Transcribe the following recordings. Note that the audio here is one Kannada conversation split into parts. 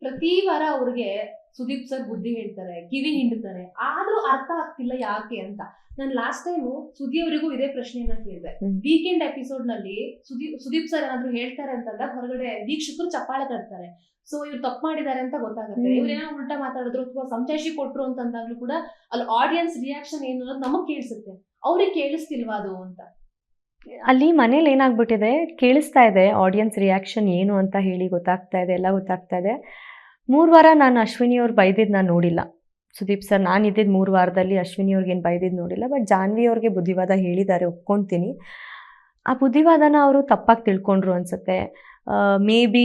ಪ್ರತಿ ವಾರ ಅವ್ರಿಗೆ ಸುದೀಪ್ ಸರ್ ಬುದ್ಧಿ ಹೇಳ್ತಾರೆ, ಕಿವಿ ಹಿಂಡ್ತಾರೆ, ಆದ್ರೂ ಅರ್ಥ ಆಗ್ತಿಲ್ಲ ಯಾಕೆ ಅಂತ. ನಾನು ಲಾಸ್ಟ್ ಟೈಮ್ ಸುದಿ ಅವರಿಗೂ ಇದೇ ಪ್ರಶ್ನೆಯನ್ನ ಕೇಳಿದೆ. ವೀಕೆಂಡ್ ಎಪಿಸೋಡ್ ನಲ್ಲಿ ಸುದೀಪ್ ಸರ್ ಏನಾದ್ರು ಹೇಳ್ತಾರೆ ಅಂತಂದಾಗ ಹೊರಗಡೆ ವೀಕ್ಷಕರು ಚಪ್ಪಾಳೆ ತಡ್ತಾರೆ. ಸೊ ಇವ್ರು ತಪ್ಪು ಮಾಡಿದ್ದಾರೆ ಅಂತ ಗೊತ್ತಾಗುತ್ತೆ. ಇವ್ರೇನೋ ಉಲ್ಟಾ ಮಾತಾಡಿದ್ರು ಅಥವಾ ಸಂಜಾಯಿಷಿ ಕೊಟ್ರು ಅಂತಂದಾಗ್ಲೂ ಕೂಡ ಅಲ್ಲಿ ಆಡಿಯನ್ಸ್ ರಿಯಾಕ್ಷನ್ ಏನು ಅನ್ನೋದು ನಮಗ್ ಕೇಳಿಸುತ್ತೆ, ಅವ್ರಿಗೆ ಕೇಳಿಸ್ತಿಲ್ವಾ ಅದು ಅಂತ. ಅಲ್ಲಿ ಮನೇಲಿ ಏನಾಗ್ಬಿಟ್ಟಿದೆ, ಕೇಳಿಸ್ತಾ ಇದೆ ಆಡಿಯನ್ಸ್ ರಿಯಾಕ್ಷನ್ ಏನು ಅಂತ ಹೇಳಿ ಗೊತ್ತಾಗ್ತಾ ಇದೆ, ಎಲ್ಲ ಗೊತ್ತಾಗ್ತಾ ಇದೆ. 3 ವಾರ ನಾನು ಅಶ್ವಿನಿ ಅವ್ರು ಬೈದಿದ್ದು ನಾನು ನೋಡಿಲ್ಲ. ಸುದೀಪ್ ಸರ್ ನಾನಿದ್ದಿದ್ದು 3 ವಾರದಲ್ಲಿ ಅಶ್ವಿನಿ ಅವ್ರಿಗೇನು ಬೈದಿದ್ದು ನೋಡಿಲ್ಲ. ಬಟ್ ಜಾನ್ವಿ ಅವ್ರಿಗೆ ಬುದ್ಧಿವಾದ ಹೇಳಿದ್ದಾರೆ, ಒಪ್ಕೊತೀನಿ. ಆ ಬುದ್ಧಿವಾದನ ಅವರು ತಪ್ಪಾಗಿ ತಿಳ್ಕೊಂಡ್ರು ಅನ್ಸುತ್ತೆ. ಮೇ ಬಿ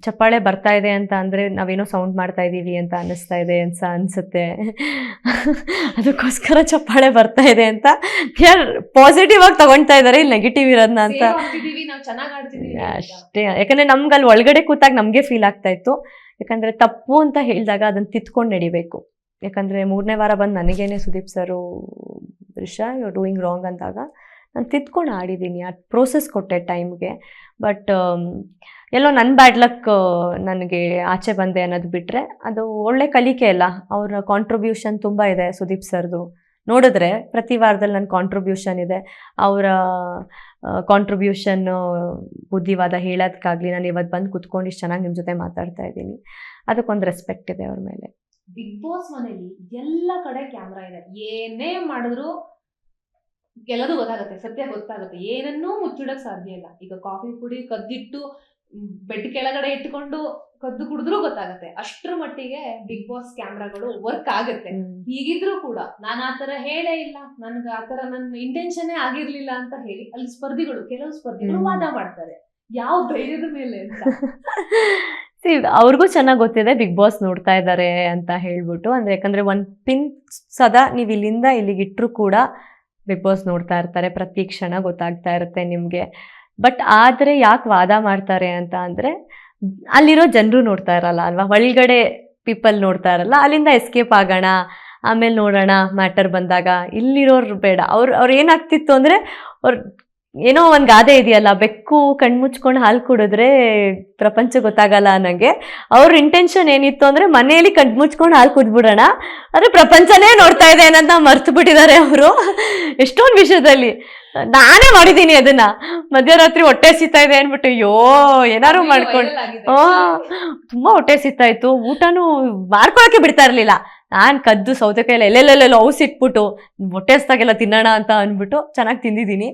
ಚಪ್ಪಾಳೆ ಬರ್ತಾ ಇದೆ ಅಂತ ಅಂದರೆ ನಾವೇನೋ ಸೌಂಡ್ ಮಾಡ್ತಾ ಇದ್ದೀವಿ ಅಂತ ಅನ್ನಿಸ್ತಾ ಇದೆ ಅನ್ಸುತ್ತೆ. ಅದಕ್ಕೋಸ್ಕರ ಚಪ್ಪಾಳೆ ಬರ್ತಾ ಇದೆ ಅಂತ ಪಾಸಿಟಿವ್ ಆಗಿ ತಗೊಳ್ತಾ ಇದ್ದಾರೆ, ಇಲ್ಲಿ ನೆಗೆಟಿವ್ ಇರೋದನ್ನ ಅಂತ ಅಷ್ಟೇ. ಯಾಕಂದರೆ ನಮ್ಗೆ ಅಲ್ಲಿ ಒಳಗಡೆ ಕೂತಾಗ ನಮಗೆ ಫೀಲ್ ಆಗ್ತಾ ಇತ್ತು. ಯಾಕಂದರೆ ತಪ್ಪು ಅಂತ ಹೇಳಿದಾಗ ಅದನ್ನು ತಿತ್ಕೊಂಡು ನಡಿಬೇಕು. ಯಾಕಂದರೆ 3ನೇ ವಾರ ಬಂದು ನನಗೇನೆ ಸುದೀಪ್ ಸರು ರಿಷಾ ಯು ಡೂಯಿಂಗ್ ರಾಂಗ್ ಅಂದಾಗ ನಾನು ತಿತ್ಕೊಂಡು ಆಡಿದ್ದೀನಿ, ಆ ಪ್ರೋಸೆಸ್ ಕೊಟ್ಟೆ ಟೈಮ್ಗೆ. ಬಟ್ ಎಲ್ಲೋ ನನ್ನ ಬ್ಯಾಡ್ ಲಕ್ ನನಗೆ ಆಚೆ ಬಂದೆ ಅನ್ನೋದು ಬಿಟ್ಟರೆ ಅದು ಒಳ್ಳೆ ಕಲಿಕೆ ಅಲ್ಲ. ಅವರ ಕಾಂಟ್ರಿಬ್ಯೂಷನ್ ತುಂಬ ಇದೆ ಸುದೀಪ್ ಸರ್ದು. ನೋಡಿದ್ರೆ ಪ್ರತಿ ವಾರದಲ್ಲಿ ನನ್ನ ಕಾಂಟ್ರಿಬ್ಯೂಷನ್ ಇದೆ. ಅವರ ಕಾಂಟ್ರಿಬ್ಯೂಷನ್ ಬುದ್ಧಿವಾದ ಹೇಳೋದಕ್ಕಾಗಲಿ, ನಾನು ಇವತ್ತು ಬಂದು ಕುತ್ಕೊಂಡು ಇಷ್ಟು ಚೆನ್ನಾಗಿ ನಿಮ್ಮ ಜೊತೆ ಮಾತಾಡ್ತಾ ಇದ್ದೀನಿ, ಅದಕ್ಕೊಂದು ರೆಸ್ಪೆಕ್ಟ್ ಇದೆ ಅವ್ರ ಮೇಲೆ. ಬಿಗ್ ಬಾಸ್ ಮನೇಲಿ ಎಲ್ಲ ಕಡೆ ಕ್ಯಾಮ್ರಾ ಇದೆ, ಏನೇ ಮಾಡಿದ್ರು ಎಲ್ಲದೂ ಗೊತ್ತಾಗುತ್ತೆ, ಸತ್ಯ ಗೊತ್ತಾಗುತ್ತೆ, ಏನನ್ನೂ ಮುಚ್ಚಿಡಕ್ ಸಾಧ್ಯ ಇಲ್ಲ. ಈಗ ಕಾಫಿ ಪುಡಿ ಕದ್ದಿಟ್ಟು ಬೆಡ್ ಕೆಳಗಡೆ ಇಟ್ಕೊಂಡು ಕದ್ದು ಕುಡಿದ್ರೂ ಗೊತ್ತಾಗತ್ತೆ. ಅಷ್ಟ್ರ ಮಟ್ಟಿಗೆ ಬಿಗ್ ಬಾಸ್ ಕ್ಯಾಮ್ರಾಗಳು ವರ್ಕ್ ಆಗುತ್ತೆ. ಹೀಗಿದ್ರು ಕೂಡ ನಾನು ಆತರ ಹೇಳೇ ಇಲ್ಲ, ನನ್ಗೆ ಆತರ ನನ್ನ ಇಂಟೆನ್ಷನ್ನೇ ಆಗಿರ್ಲಿಲ್ಲ ಅಂತ ಹೇಳಿ ಅಲ್ಲಿ ಕೆಲವು ಸ್ಪರ್ಧಿಗಳು ವಾದ ಮಾಡ್ತಾರೆ. ಯಾವ ಧೈರ್ಯದ ಮೇಲೆ ಅಂತ ಅವ್ರಿಗೂ ಚೆನ್ನಾಗಿ ಗೊತ್ತಿದೆ ಬಿಗ್ ಬಾಸ್ ನೋಡ್ತಾ ಇದ್ದಾರೆ ಅಂತ ಹೇಳ್ಬಿಟ್ಟು. ಅಂದ್ರೆ ಯಾಕಂದ್ರೆ ಒಂದು ಪಿನ್ ಸದಾ ನೀವು ಇಲ್ಲಿಂದ ಇಲ್ಲಿಗಿಟ್ರು ಕೂಡ ಬಿಗ್ ಬಾಸ್ ನೋಡ್ತಾ ಇರ್ತಾರೆ, ಪ್ರತಿ ಕ್ಷಣ ಗೊತ್ತಾಗ್ತಾ ಇರುತ್ತೆ ನಿಮಗೆ. ಬಟ್ ಆದರೆ ಯಾಕೆ ವಾದ ಮಾಡ್ತಾರೆ ಅಂತ ಅಂದರೆ ಅಲ್ಲಿರೋ ಜನರು ನೋಡ್ತಾ ಇರಲ್ಲ ಅಲ್ವಾ, ಒಳಗಡೆ ಪೀಪಲ್ ನೋಡ್ತಾ ಇರಲ್ಲ. ಅಲ್ಲಿಂದ ಎಸ್ಕೇಪ್ ಆಗೋಣ, ಆಮೇಲೆ ನೋಡೋಣ ಮ್ಯಾಟರ್ ಬಂದಾಗ. ಇಲ್ಲಿರೋರು ಬೇಡ. ಅವ್ರು ಏನಾಗ್ತಿತ್ತು ಅಂದರೆ, ಅವ್ರು ಏನೋ ಒಂದು ಗಾದೆ ಇದೆಯಲ್ಲ, ಬೆಕ್ಕು ಕಣ್ಮುಚ್ಕೊಂಡು ಹಾಲು ಕುಡಿದ್ರೆ ಪ್ರಪಂಚ ಗೊತ್ತಾಗಲ್ಲ ಅನ್ನಂಗೆ. ಅವ್ರ ಇಂಟೆನ್ಷನ್ ಏನಿತ್ತು ಅಂದರೆ ಮನೆಯಲ್ಲಿ ಕಣ್ಮುಚ್ಕೊಂಡು ಹಾಲು ಕುದ್ಬಿಡೋಣ, ಆದರೆ ಪ್ರಪಂಚನೇ ನೋಡ್ತಾ ಇದೆ ಅನ್ನೋದನ್ನ ಮರ್ತು ಬಿಟ್ಟಿದ್ದಾರೆ ಅವರು ಎಷ್ಟೊಂದು ವಿಷಯದಲ್ಲಿ. ನಾನೇ ಮಾಡಿದ್ದೀನಿ ಅದನ್ನ, ಮಧ್ಯರಾತ್ರಿ ಹೊಟ್ಟೆ ಸಿಗ್ತಾ ಇದೆ ಅಂದ್ಬಿಟ್ಟು ಏನಾರು ಮಾಡ್ಕೊಂಡು ತುಂಬಾ ಹೊಟ್ಟೆ ಸಿಗ್ತಾ ಇತ್ತು, ಊಟನೂ ಮಾಡ್ಕೊಳಕ್ಕೆ ಬಿಡ್ತಾ ಇರ್ಲಿಲ್ಲ. ನಾನು ಕದ್ದು ಸೌತೆಕಾಯಿ ಎಲ್ಲೆಲ್ಲೆಲ್ಲ ಔಸ್ ಇಟ್ಬಿಟ್ಟು ಹೊಟ್ಟೆ ಹಸ್ದಾಗೆಲ್ಲ ತಿನ್ನೋಣ ಅಂತ ಅಂದ್ಬಿಟ್ಟು ಚೆನ್ನಾಗಿ ತಿಂದಿದ್ದೀನಿ.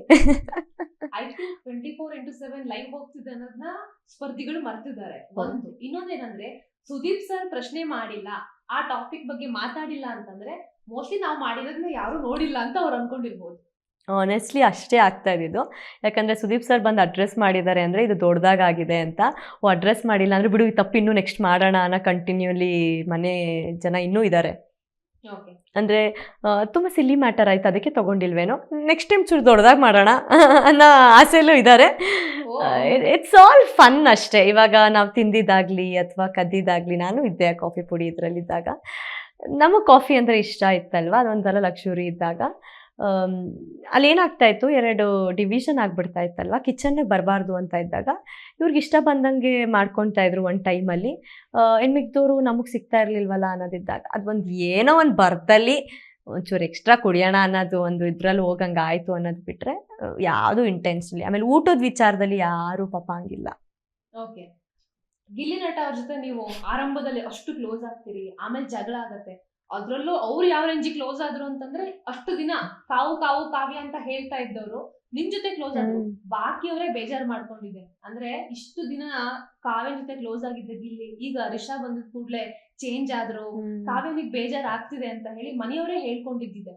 ಐ ಥಿಂಕ್ 24x7 ಲೈವ್ ಹೋಗ್ತಿದೆ ಅನ್ನೋದನ್ನ ಸ್ಪರ್ಧಿಗಳು ಮರ್ತಿದ್ದಾರೆ. ಒಂದು ಇನ್ನೊಂದೇನಂದ್ರೆ, ಸುದೀಪ್ ಸರ್ ಪ್ರಶ್ನೆ ಮಾಡಿಲ್ಲ, ಆ ಟಾಪಿಕ್ ಬಗ್ಗೆ ಮಾತಾಡಿಲ್ಲ ಅಂತಂದ್ರೆ ಮೋಸ್ಟ್ಲಿ ನಾವು ಮಾಡಿರೋದನ್ನ ಯಾರು ನೋಡಿಲ್ಲ ಅಂತ ಅವ್ರು ಅನ್ಕೊಂಡಿರ್ಬೋದು. ಆನೆಸ್ಟ್ಲಿ ಅಷ್ಟೇ ಆಗ್ತಾ ಇದ್ದಿದ್ದು. ಯಾಕಂದರೆ ಸುದೀಪ್ ಸರ್ ಬಂದು ಅಡ್ರೆಸ್ ಮಾಡಿದ್ದಾರೆ ಅಂದರೆ ಇದು ದೊಡ್ಡದಾಗಿದೆ ಅಂತ. ಅಡ್ರೆಸ್ ಮಾಡಿಲ್ಲ ಅಂದರೆ ಬಿಡು ಈ ತಪ್ಪು ಇನ್ನೂ ನೆಕ್ಸ್ಟ್ ಮಾಡೋಣ ಅನ್ನೋ ಕಂಟಿನ್ಯೂಲಿ ಮನೆ ಜನ ಇನ್ನೂ ಇದ್ದಾರೆ. ಅಂದರೆ ತುಂಬ ಸಿಲ್ಲಿ ಮ್ಯಾಟರ್ ಆಯ್ತು, ಅದಕ್ಕೆ ತೊಗೊಂಡಿಲ್ವೇನೋ, ನೆಕ್ಸ್ಟ್ ಟೈಮ್ ಚೂರು ದೊಡ್ಡದಾಗಿ ಮಾಡೋಣ ಅನ್ನೋ ಆಸೆಯಲ್ಲೂ ಇದ್ದಾರೆ. ಇಟ್ಸ್ ಆಲ್ ಫನ್ ಅಷ್ಟೇ. ಇವಾಗ ನಾವು ತಿಂದಿದ್ದಾಗಲಿ ಅಥವಾ ಕದ್ದಿದ್ದಾಗಲಿ, ನಾನು ಇದ್ದೆ ಕಾಫಿ ಪುಡಿ ಇದರಲ್ಲಿದ್ದಾಗ, ನಮಗೆ ಕಾಫಿ ಅಂದರೆ ಇಷ್ಟ ಇತ್ತಲ್ವ, ಅದೊಂಥರ ಲಕ್ಷುರಿ ಇದ್ದಾಗ ಅಲ್ಲೇನಾಗ್ತಾ ಇತ್ತು, 2 ಡಿವಿಷನ್ ಆಗ್ಬಿಡ್ತಾ ಇತ್ತಲ್ವ, ಕಿಚನ್ಗೆ ಬರಬಾರ್ದು ಅಂತ ಇದ್ದಾಗ ಇವ್ರಿಗೆ ಇಷ್ಟ ಬಂದಂಗೆ ಮಾಡ್ಕೊತಾ ಇದ್ರು ಒಂದು ಟೈಮಲ್ಲಿ. ಹೆಣ್ಮಿಗ್ದವರು ನಮಗೆ ಸಿಗ್ತಾ ಇರಲಿಲ್ವಲ್ಲ ಅನ್ನೋದಿದ್ದಾಗ ಅದೊಂದು ಏನೋ ಒಂದು ಬರ್ದಲ್ಲಿ ಒಂಚೂರು ಎಕ್ಸ್ಟ್ರಾ ಕುಡಿಯೋಣ ಅನ್ನೋದು ಒಂದು ಇದ್ರಲ್ಲಿ ಹೋಗಂಗೆ ಆಯಿತು ಅನ್ನೋದು ಬಿಟ್ಟರೆ ಯಾವುದು ಇಂಟೆನ್ಸ್ಲಿ. ಆಮೇಲೆ ಊಟದ ವಿಚಾರದಲ್ಲಿ ಯಾರೂ ಪಾಪ ಹಂಗಿಲ್ಲ. ಓಕೆ, ಗಿಲ್ಲಿ ನಟ ಅವ್ರ ಜೊತೆ ನೀವು ಆರಂಭದಲ್ಲಿ ಅಷ್ಟು ಕ್ಲೋಸ್ ಆಗ್ತೀರಿ, ಆಮೇಲೆ ಜಗಳ ಆಗತ್ತೆ. ಅದ್ರಲ್ಲೂ ಅವ್ರು ಯಾವ ರೇಂಜಿಗೆ ಕ್ಲೋಸ್ ಆದ್ರು ಅಂತಂದ್ರೆ, ಅಷ್ಟು ದಿನ ಕಾವು ಕಾವ್ಯ ಅಂತ ಹೇಳ್ತಾ ಇದ್ದವ್ರು ನಿಮ್ ಜೊತೆ ಕ್ಲೋಸ್ ಆದ್ರು, ಬಾಕಿಯವರೇ ಬೇಜಾರು ಮಾಡ್ಕೊಂಡಿದೆ. ಅಂದ್ರೆ ಇಷ್ಟು ದಿನ ಕಾವ್ಯನ ಜೊತೆ ಕ್ಲೋಸ್ ಆಗಿದ್ದ ಗಿಲ್ಲಿ ಈಗ ರಿಷಾ ಬಂದಿದ್ ಕೂಡ್ಲೆ ಚೇಂಜ್ ಆದ್ರು, ಕಾವ್ಯನಿಗೆ ಬೇಜಾರು ಆಗ್ತಿದೆ ಅಂತ ಹೇಳಿ ಮನೆಯವರೇ ಹೇಳ್ಕೊಂಡಿದ್ದಿದೆ.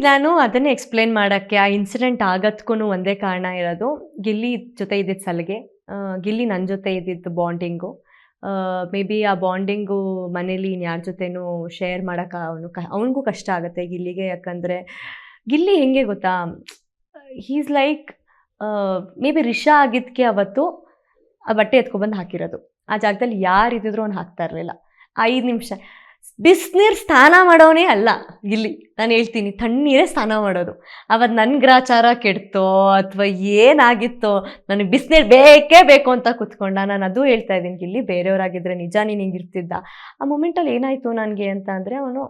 ನಾನು ಅದನ್ನೇ ಎಕ್ಸ್ಪ್ಲೇನ್ ಮಾಡೋಕ್ಕೆ, ಆ ಇನ್ಸಿಡೆಂಟ್ ಆಗೋದಕ್ಕೂ ಒಂದೇ ಕಾರಣ ಇರೋದು, ಗಿಲ್ಲಿ ಜೊತೆ ಇದ್ದಿದ್ದು ಸಲಿಗೆ, ಗಿಲ್ಲಿ ನನ್ನ ಜೊತೆ ಇದ್ದಿದ್ದು ಬಾಂಡಿಂಗು. ಮೇ ಬಿ ಆ ಬಾಂಡಿಂಗು ಮನೇಲಿ ಇನ್ಯಾರ ಜೊತೆನೂ ಶೇರ್ ಮಾಡೋಕ್ಕೆ ಅವನಿಗೂ ಕಷ್ಟ ಆಗುತ್ತೆ ಗಿಲ್ಲಿಗೆ. ಯಾಕಂದರೆ ಗಿಲ್ಲಿ ಹೆಂಗೆ ಗೊತ್ತಾ, ಹೀಸ್ ಲೈಕ್ ಮೇ ಬಿ ರಿಷಾ ಆಗಿದ್ದಕ್ಕೆ ಅವತ್ತು ಆ ಬಟ್ಟೆ ಎತ್ಕೊಬಂದು ಹಾಕಿರೋದು, ಆ ಜಾಗದಲ್ಲಿ ಯಾರು ಇದ್ದಿದ್ರು ಅವ್ನು ಹಾಕ್ತಾ ಇರಲಿಲ್ಲ. 5 ನಿಮಿಷ ಬಿಸಿನೀರು ಸ್ನಾನ ಮಾಡೋನೇ ಅಲ್ಲ ಗಿಲ್ಲಿ. ನಾನು ಹೇಳ್ತೀನಿ, ತಣ್ಣೀರೇ ಸ್ನಾನ ಮಾಡೋದು. ಅವತ್ತು ನನ್ನ ಗ್ರಾಚಾರ ಕೆಡ್ತೋ ಅಥವಾ ಏನಾಗಿತ್ತೋ, ನನಗೆ ಬಿಸಿನೀರು ಬೇಕೇ ಬೇಕು ಅಂತ ಕೂತ್ಕೊಂಡ. ನಾನು ಅದು ಹೇಳ್ತಾ ಇದ್ದೀನಿ, ಗಿಲ್ಲಿ ಬೇರೆಯವರಾಗಿದ್ದರೆ ನಿಜ ನೀನು ಹಿಂಗಿರ್ತಿದ್ದ. ಆ ಮೂಮೆಂಟಲ್ಲಿ ಏನಾಯಿತು ನನಗೆ ಅಂತ ಅಂದರೆ, ಅವನು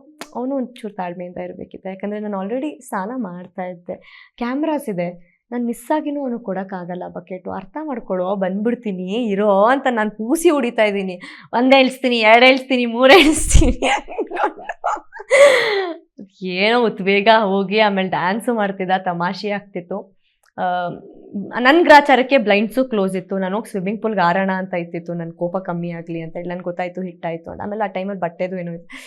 ಒಂಚೂರು ತಾಳ್ಮೆಯಿಂದ ಇರಬೇಕಿತ್ತು. ಯಾಕಂದರೆ ನಾನು ಆಲ್ರೆಡಿ ಸ್ನಾನ ಮಾಡ್ತಾ ಇದ್ದೆ, ಕ್ಯಾಮ್ರಾಸ್ ಇದೆ, ನಾನು ಮಿಸ್ಸಾಗಿನೂ ಅವನು ಕೊಡೋಕ್ಕಾಗಲ್ಲ ಬಕೆಟು. ಅರ್ಥ ಮಾಡ್ಕೊಳ್ಳೋ, ಬಂದ್ಬಿಡ್ತೀನಿ ಇರೋ ಅಂತ ನಾನು ಕೂಸಿ ಹೊಡಿತಾ ಇದ್ದೀನಿ. 1 ಎಳಿಸ್ತೀನಿ, 2 ಎಳಿಸ್ತೀನಿ, 3 ಎಳಿಸ್ತೀನಿ. ಏನೋ ಬೇಗ ಹೋಗಿ ಆಮೇಲೆ ಡ್ಯಾನ್ಸು ಮಾಡ್ತಿದ್ದ, ತಮಾಷೆ ಆಗ್ತಿತ್ತು. ನನ್ನ ಗ್ರಾಚಾರಕ್ಕೆ ಬ್ಲೈಂಡ್ಸು ಕ್ಲೋಸ್ ಇತ್ತು. ನಾನು ಹೋಗಿ ಸ್ವಿಮ್ಮಿಂಗ್ ಪೂಲ್ಗೆ ಆರೋಣ ಅಂತ ಇತ್ತಿತ್ತು, ನನ್ನ ಕೋಪ ಕಮ್ಮಿ ಆಗಲಿ ಅಂತ ಹೇಳಿ. ನನಗೆ ಗೊತ್ತಾಯಿತು ಹಿಟ್ಟಾಯಿತು ಅಂತ. ಆಮೇಲೆ ಆ ಟೈಮಲ್ಲಿ ಬಟ್ಟೆದು ಏನೋ ಇತ್ತು,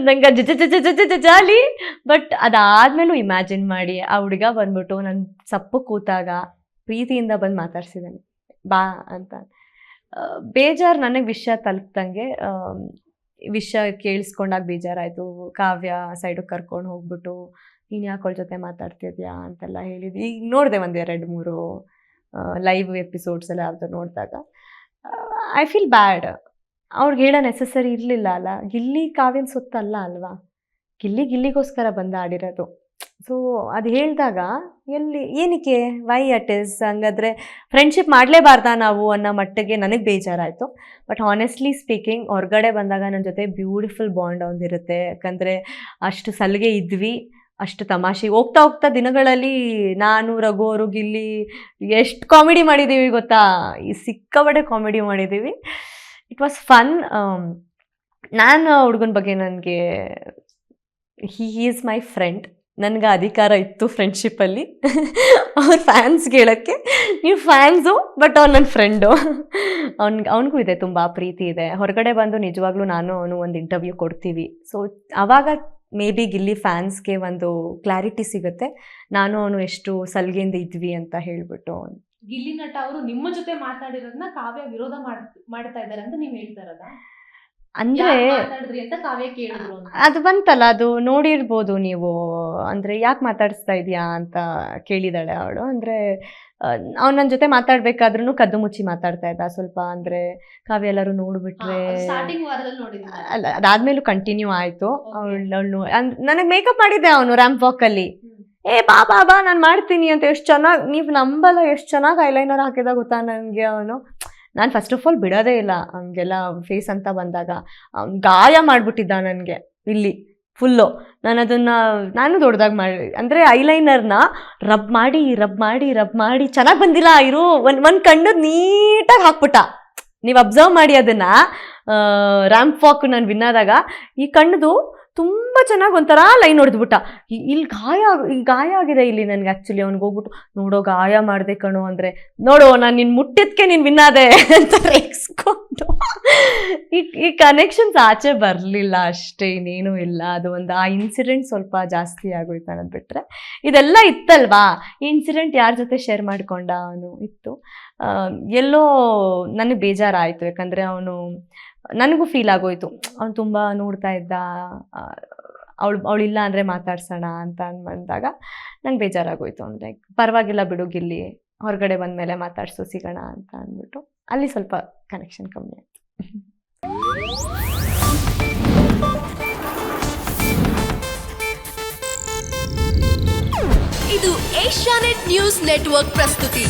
ನಂಗೆ ಜಾಲಿ. ಬಟ್ ಅದಾದ್ಮೇಲೂ ಇಮ್ಯಾಜಿನ್ ಮಾಡಿ ಆ ಹುಡುಗ ಬಂದ್ಬಿಟ್ಟು ನನ್ನ ಸಪ್ಪು ಕೂತಾಗ ಪ್ರೀತಿಯಿಂದ ಬಂದು ಮಾತಾಡ್ಸಿದ್ದಾನೆ, ಬಾ ಅಂತ. ಬೇಜಾರು ನನಗೆ ವಿಷಯ ತಲುಪ್ದಂಗೆ, ವಿಷಯ ಕೇಳಿಸ್ಕೊಂಡಾಗ ಬೇಜಾರಾಯಿತು. ಕಾವ್ಯ ಸೈಡಿಗೆ ಕರ್ಕೊಂಡು ಹೋಗ್ಬಿಟ್ಟು, ನೀನು ಯಾಕೆ ಅವಳ ಜೊತೆ ಮಾತಾಡ್ತಿದ್ಯಾ ಅಂತೆಲ್ಲ ಹೇಳಿದ್ವಿ. ಈಗ ನೋಡಿದೆ 1-2-3 ಲೈವ್ ಎಪಿಸೋಡ್ಸ್ ಎಲ್ಲ ಯಾವ್ದು ನೋಡಿದಾಗ ಐ ಫೀಲ್ ಬ್ಯಾಡ್. ಅವ್ರಿಗೆ ಹೇಳೋ ನೆಸಸರಿ ಇರಲಿಲ್ಲ ಅಲ್ಲ. ಗಿಲ್ಲಿ ಕಾವ್ಯನ ಸೊತ್ತಲ್ಲ ಅಲ್ವಾ, ಗಿಲ್ಲಿಗೋಸ್ಕರ ಬಂದು ಆಡಿರೋದು. ಸೊ ಅದು ಹೇಳಿದಾಗ ಏನಕ್ಕೆ ವೈ ಅಟ್ ಇಸ್ ಹಂಗಾದ್ರೆ ಫ್ರೆಂಡ್ಶಿಪ್ ಮಾಡಲೇಬಾರ್ದಾ ನಾವು ಅನ್ನೋ ಮಟ್ಟಿಗೆ ನನಗೆ ಬೇಜಾರಾಯಿತು. ಬಟ್ ಹಾನೆಸ್ಟ್ಲಿ ಸ್ಪೀಕಿಂಗ್, ಹೊರಗಡೆ ಬಂದಾಗ ನನ್ನ ಜೊತೆ ಬ್ಯೂಟಿಫುಲ್ ಬಾಂಡ್ ಒಂದಿರುತ್ತೆ. ಯಾಕಂದರೆ ಅಷ್ಟು ಸಲಿಗೆ ಇದ್ವಿ, ಅಷ್ಟು ತಮಾಷೆ. ಹೋಗ್ತಾ ಹೋಗ್ತಾ ದಿನಗಳಲ್ಲಿ ನಾನು, ರಘು ಅವರು, ಗಿಲ್ಲಿ ಎಷ್ಟು ಕಾಮಿಡಿ ಮಾಡಿದ್ದೀವಿ ಗೊತ್ತಾ, ಈ ಸಿಕ್ಕಾಪಟ್ಟೆ ಕಾಮಿಡಿ ಮಾಡಿದ್ದೀವಿ. It was fun. ನಾನು ಹುಡುಗನ ಬಗ್ಗೆ ನನಗೆ ಹೀ ಈಸ್ ಮೈ ಫ್ರೆಂಡ್, ನನಗೆ ಅಧಿಕಾರ ಇತ್ತು ಫ್ರೆಂಡ್ಶಿಪ್ಪಲ್ಲಿ. ಅವ್ರ ಫ್ಯಾನ್ಸ್ಗೆ ಹೇಳೋಕ್ಕೆ, ನೀವು ಫ್ಯಾನ್ಸು ಬಟ್ ಅವ್ನು ನನ್ನ ಫ್ರೆಂಡು. ಅವನಿಗೂ ಇದೆ ತುಂಬ ಪ್ರೀತಿ ಇದೆ. ಹೊರಗಡೆ ಬಂದು ನಿಜವಾಗ್ಲೂ ನಾನು ಅವನು ಒಂದು ಇಂಟರ್ವ್ಯೂ ಕೊಡ್ತೀವಿ. ಸೊ ಆವಾಗ ಮೇ ಬಿ ಗಿಲ್ಲಿ ಫ್ಯಾನ್ಸ್ಗೆ ಒಂದು ಕ್ಲಾರಿಟಿ ಸಿಗುತ್ತೆ, ನಾನು ಅವನು ಎಷ್ಟು ಸಲ್ಗೆಯಿಂದ ಇದ್ವಿ ಅಂತ ಹೇಳ್ಬಿಟ್ಟು. ಗಿಲ್ಲಿ ನಟ ಅವರು ನಿಮ್ಮ ಜೊತೆ ಮಾತಾಡಿರೋದನ್ನ ಕಾವ್ಯ ವಿರೋಧ ಮಾಡ್ತಾ ಇದ್ದಾರೆ ಅಂತ ನೀವು ಹೇಳ್ತಾರಲ್ಲ, ಅಂದ್ರೆ ಮಾತಾಡಿದ್ರಿ ಅಂತ ಕಾವ್ಯ ಕೇಳಿದ್ರು ಅದು ಬಂತಲ್ಲ, ಅದು ನೋಡಿರ್ಬೋದು ನೀವು. ಅಂದ್ರೆ ಯಾಕೆ ಮಾತಾಡಿಸ್ತಾ ಇದೀಯಾ ಅಂತ ಕೇಳಿದಾಳೆ ಅವಳು. ಅಂದ್ರೆ ಅವ್ನು ನನ್ನ ಜೊತೆ ಮಾತಾಡ್ಬೇಕಾದ್ರೂ ಕದ್ದು ಮುಚ್ಚಿ ಮಾತಾಡ್ತಾ ಇದ್ದ ಸ್ವಲ್ಪ. ಅಂದ್ರೆ ಕಾವ್ಯ ಎಲ್ಲರೂ ನೋಡ್ಬಿಟ್ರೆ, ಅಲ್ಲ ಅದಾದ್ಮೇಲೂ ಕಂಟಿನ್ಯೂ ಆಯ್ತು. ಅವಳು ನನಗೆ ಮೇಕಪ್ ಮಾಡಿದ್ದೆ ಅವನು ರ್ಯಾಂಪ್ ವಾಕಲ್ಲಿ. ಬಾ ನಾನು ಮಾಡ್ತೀನಿ ಅಂತ. ಎಷ್ಟು ಚೆನ್ನಾಗಿ, ನೀವು ನಂಬಲ್ಲ ಎಷ್ಟು ಚೆನ್ನಾಗಿ ಐಲೈನರ್ ಹಾಕಿದ ಗೊತ್ತಾ ನನಗೆ ಅವನು. ನಾನು ಫಸ್ಟ್ ಆಫ್ ಆಲ್ ಬಿಡೋದೇ ಇಲ್ಲ ಹಂಗೆಲ್ಲ ಫೇಸ್ ಅಂತ ಬಂದಾಗ. ಅವ್ನು ಗಾಯ ಮಾಡಿಬಿಟ್ಟಿದ್ದ ನನಗೆ ಇಲ್ಲಿ ಫುಲ್ಲು. ನಾನು ದೊಡ್ಡದಾಗಿ ಮಾಡಿ, ಅಂದರೆ ಐಲೈನರ್ನ ರಬ್ ಮಾಡಿ ಚೆನ್ನಾಗಿ ಬಂದಿಲ್ಲ ಇರು, ಒಂದು ಕಣ್ಣು ನೀಟಾಗಿ ಹಾಕ್ಬಿಟ್ಟ. ನೀವು ಅಬ್ಸರ್ವ್ ಮಾಡಿ ಅದನ್ನು. ರ್ಯಾಂಪ್ ವಾಕ್ ನಾನು ವಿನ್ನಾದಾಗ ಈ ಕಣ್ಣದು ತುಂಬ ಚೆನ್ನಾಗಿ ಒಂಥರ ಲೈನ್ ಹೊಡೆದ್ಬಿಟ್ಟ. ಇಲ್ಲಿ ಗಾಯ ಆಗಿದೆ ಇಲ್ಲಿ ನನಗೆ. ಆ್ಯಕ್ಚುಲಿ ಅವ್ನಿಗೆ ಹೋಗ್ಬಿಟ್ಟು, ನೋಡೋ ಗಾಯ ಮಾಡಿದೆ ಕಣೋ ಅಂದರೆ, ನೋಡು ನಾನು ನಿನ್ನ ಮುಟ್ಟಿದ್ಕೆ ನೀನು ವಿನ್ನಾದೆ ಅಂತ ರೇಗಿಸ್ಕೊಂಡು. ಈ ಕನೆಕ್ಷನ್ಸ್ ಆಚೆ ಬರಲಿಲ್ಲ ಅಷ್ಟೇ, ಇನ್ನೇನೂ ಇಲ್ಲ. ಅದು ಒಂದು ಆ ಇನ್ಸಿಡೆಂಟ್ ಸ್ವಲ್ಪ ಜಾಸ್ತಿ ಆಗೋಯ್ತು ಅನ್ನೋದು ಬಿಟ್ಟರೆ. ಇದೆಲ್ಲ ಇತ್ತಲ್ವಾ, ಈ ಇನ್ಸಿಡೆಂಟ್ ಯಾರ ಜೊತೆ ಶೇರ್ ಮಾಡಿಕೊಂಡ ಅವನು ಇತ್ತು. ಎಲ್ಲೋ ನನಗೆ ಬೇಜಾರಾಯಿತು. ಯಾಕಂದರೆ ನನಗೂ ಫೀಲ್ ಆಗೋಯ್ತು, ಅವ್ನು ತುಂಬ ನೋಡ್ತಾ ಇದ್ದ, ಅವಳಿಲ್ಲ ಅಂದರೆ ಮಾತಾಡ್ಸೋಣ ಅಂತ ಅಂದಾಗ ನಂಗೆ ಬೇಜಾರಾಗೋಯ್ತು. ಅಂದರೆ ಪರವಾಗಿಲ್ಲ ಬಿಡು ಗಿಲ್ಲಿ, ಹೊರಗಡೆ ಬಂದಮೇಲೆ ಮಾತಾಡ್ಸೋ ಸಿಗೋಣ ಅಂತ ಅಂದ್ಬಿಟ್ಟು ಅಲ್ಲಿ ಸ್ವಲ್ಪ ಕನೆಕ್ಷನ್ ಕಮ್ಮಿ ಆಯಿತು. ಇದು ಏಷ್ಯಾನೆಟ್ ನ್ಯೂಸ್ ನೆಟ್ವರ್ಕ್ ಪ್ರಸ್ತುತಿ.